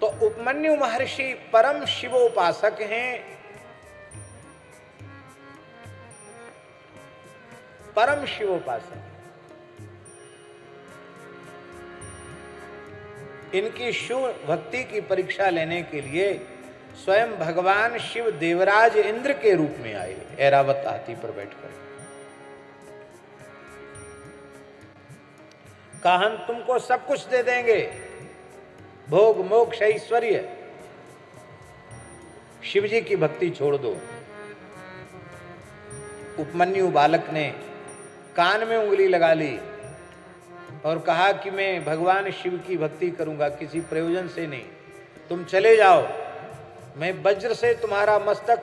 तो उपमन्यु महर्षि परम शिवोपासक हैं, परम शिवोपासक। इनकी शिव भक्ति की परीक्षा लेने के लिए स्वयं भगवान शिव देवराज इंद्र के रूप में आए, ऐरावत हाथी पर बैठकर। कहा हम तुमको सब कुछ दे देंगे, भोग मोक्ष ऐश्वर्य, शिव जी की भक्ति छोड़ दो। उपमन्यु बालक ने कान में उंगली लगा ली और कहा कि मैं भगवान शिव की भक्ति करूंगा, किसी प्रयोजन से नहीं, तुम चले जाओ, मैं वज्र से तुम्हारा मस्तक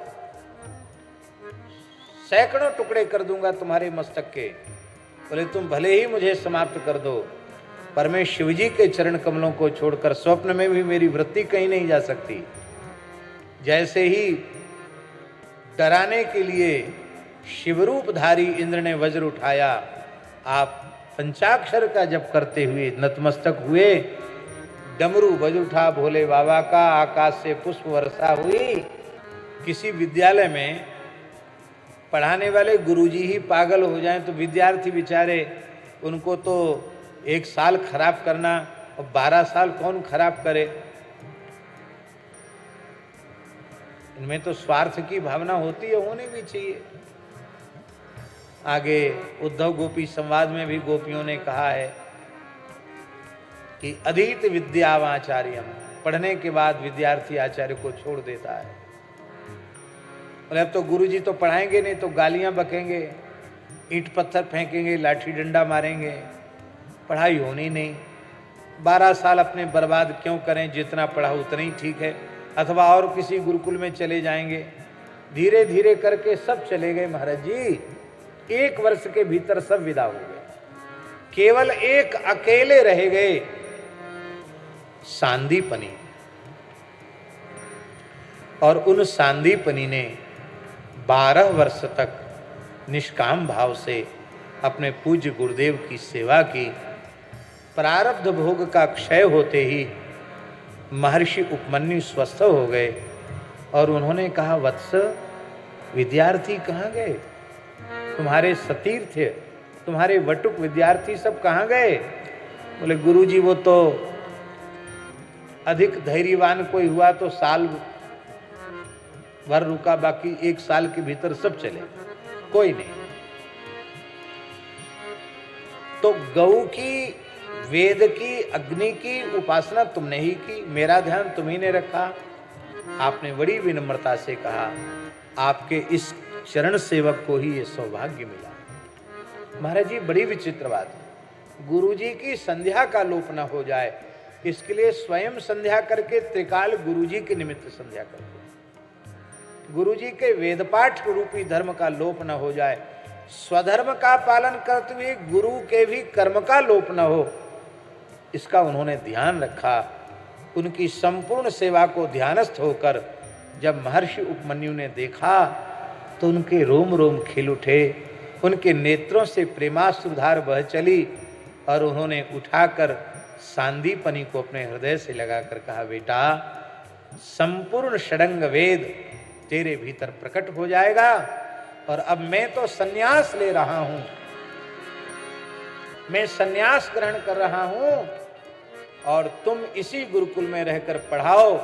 सैकड़ों टुकड़े कर दूंगा तुम्हारे मस्तक के। बोले तुम भले ही मुझे समाप्त कर दो, पर मैं शिवजी के चरण कमलों को छोड़कर स्वप्न में भी मेरी वृत्ति कहीं नहीं जा सकती। जैसे ही डराने के लिए शिवरूपधारी इंद्र ने वज्र उठाया, आप पंचाक्षर का जप करते हुए नतमस्तक हुए, डमरू बज उठा भोले बाबा का, आकाश से पुष्प वर्षा हुई। किसी विद्यालय में पढ़ाने वाले गुरुजी ही पागल हो जाएं तो विद्यार्थी बेचारे, उनको तो एक साल खराब करना और 12 साल कौन खराब करे। इनमें तो स्वार्थ की भावना होती है, होनी भी चाहिए। आगे उद्धव गोपी संवाद में भी गोपियों ने कहा है कि अधीत विद्यावाचार्यम, पढ़ने के बाद विद्यार्थी आचार्य को छोड़ देता है। बोले अब तो गुरुजी तो पढ़ाएंगे नहीं तो गालियां बकेंगे, ईंट पत्थर फेंकेंगे, लाठी डंडा मारेंगे, पढ़ाई होनी नहीं। 12 साल अपने बर्बाद क्यों करें, जितना पढ़ा उतना ही ठीक है, अथवा और किसी गुरुकुल में चले जाएंगे। धीरे धीरे करके सब चले गए महाराज जी, 1 वर्ष के भीतर सब विदा हो गए, केवल एक अकेले रह गए, सांदीपनी। और उन सांदीपनी ने 12 वर्ष तक निष्काम भाव से अपने पूज्य गुरुदेव की सेवा की। प्रारब्ध भोग का क्षय होते ही महर्षि उपमन्यु स्वस्थ हो गए और उन्होंने कहा, वत्स विद्यार्थी कहाँ गए, तुम्हारे सतीर्थ, तुम्हारे वटुक विद्यार्थी सब कहाँ गए। बोले गुरुजी वो तो अधिक धैर्यवान कोई हुआ तो साल भर रुका, बाकी 1 साल के भीतर सब चले, कोई नहीं। तो गौ की, वेद की, अग्नि की उपासना तुमने ही की, मेरा ध्यान तुम्ही ने रखा। आपने बड़ी विनम्रता से कहा, आपके इस चरण सेवक को ही ये सौभाग्य मिला। महाराज जी बड़ी विचित्र बात है, गुरुजी की संध्या का लोप न हो जाए, इसके लिए स्वयं संध्या करके त्रिकाल गुरुजी के निमित्त संध्या करते। गुरुजी के वेदपाठ रूपी धर्म का लोप न हो जाए, स्वधर्म का पालन करते हुए गुरु के भी कर्म का लोप न हो, इसका उन्होंने ध्यान रखा। उनकी संपूर्ण सेवा को ध्यानस्थ होकर जब महर्षि उपमन्यु ने देखा तो उनके रोम रोम खिल उठे, उनके नेत्रों से प्रेमाश्रुधार बह चली और उन्होंने उठाकर सांदीपनी को अपने हृदय से लगाकर कहा, बेटा संपूर्ण षडंग वेद तेरे भीतर प्रकट हो जाएगा और अब मैं तो सन्यास ले रहा हूं, मैं सन्यास ग्रहण कर रहा हूं और तुम इसी गुरुकुल में रहकर पढ़ाओ।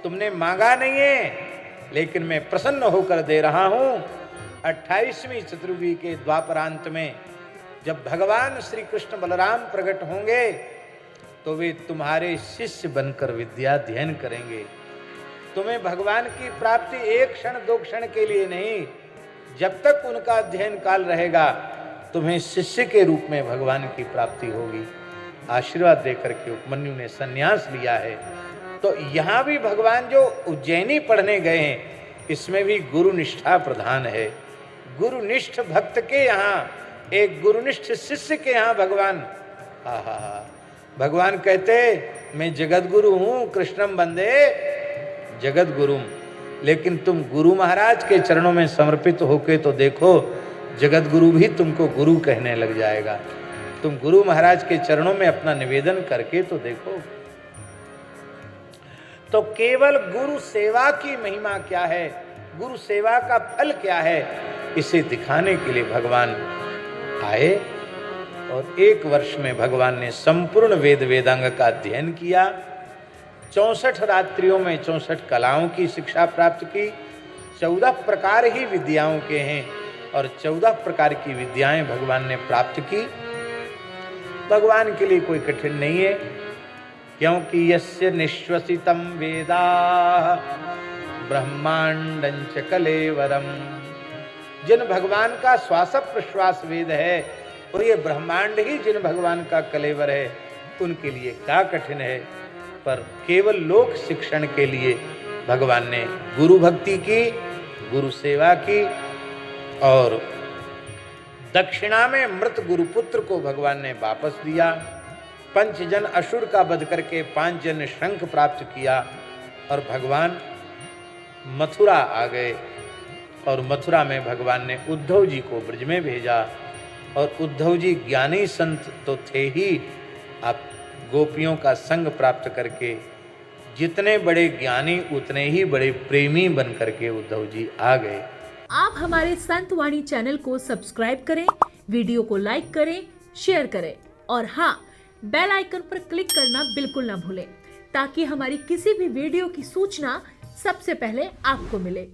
तुमने मांगा नहीं है लेकिन मैं प्रसन्न होकर दे रहा हूं। 28वीं चतुर्युगी के द्वापरांत में जब भगवान श्री कृष्ण बलराम प्रकट होंगे तो वे तुम्हारे शिष्य बनकर विद्या अध्ययन करेंगे। तुम्हें भगवान की प्राप्ति 1 क्षण 2 क्षण के लिए नहीं, जब तक उनका अध्ययन काल रहेगा तुम्हें शिष्य के रूप में भगवान की प्राप्ति होगी। आशीर्वाद देकर के उपमन्यु ने संन्यास लिया है। तो यहाँ भी भगवान जो उज्जैनी पढ़ने गए हैं, इसमें भी गुरु निष्ठा प्रधान है। गुरुनिष्ठ भक्त के यहाँ, एक गुरुनिष्ठ शिष्य के यहाँ भगवान, भगवान कहते मैं जगत गुरु हूँ, कृष्णम वंदे जगत गुरुम। लेकिन तुम गुरु महाराज के चरणों में समर्पित होके तो देखो, जगत गुरु भी तुमको गुरु कहने लग जाएगा। तुम गुरु महाराज के चरणों में अपना निवेदन करके तो देखो। तो केवल गुरु सेवा की महिमा क्या है, गुरु सेवा का फल क्या है, इसे दिखाने के लिए भगवान आए। और 1 वर्ष में भगवान ने संपूर्ण वेद वेदांग का अध्ययन किया। 64 रात्रियों में 64 कलाओं की शिक्षा प्राप्त की। 14 प्रकार ही विद्याओं के हैं और 14 प्रकार की विद्याएं भगवान ने प्राप्त की। भगवान के लिए कोई कठिन नहीं है, क्योंकि यस्य निश्वसितम वेदा ब्रह्मांडं च कलेवरम। जिन भगवान का श्वास प्रश्वास वेद है और ये ब्रह्मांड ही जिन भगवान का कलेवर है, उनके लिए क्या कठिन है। पर केवल लोक शिक्षण के लिए भगवान ने गुरु भक्ति की, गुरु सेवा की और दक्षिणा में मृत गुरुपुत्र को भगवान ने वापस दिया। 5 जन असुर का वध करके 5 जन शंख प्राप्त किया और भगवान मथुरा आ गए। और मथुरा में भगवान ने उद्धव जी को ब्रज में भेजा। और उद्धव जी ज्ञानी संत तो थे ही, आप गोपियों का संग प्राप्त करके जितने बड़े ज्ञानी उतने ही बड़े प्रेमी बन करके उद्धव जी आ गए। आप हमारे संत वाणी चैनल को सब्सक्राइब करें, वीडियो को लाइक करें, शेयर करें और हाँ, बेल आइकन पर क्लिक करना बिल्कुल ना भूलें, ताकि हमारी किसी भी वीडियो की सूचना सबसे पहले आपको मिले।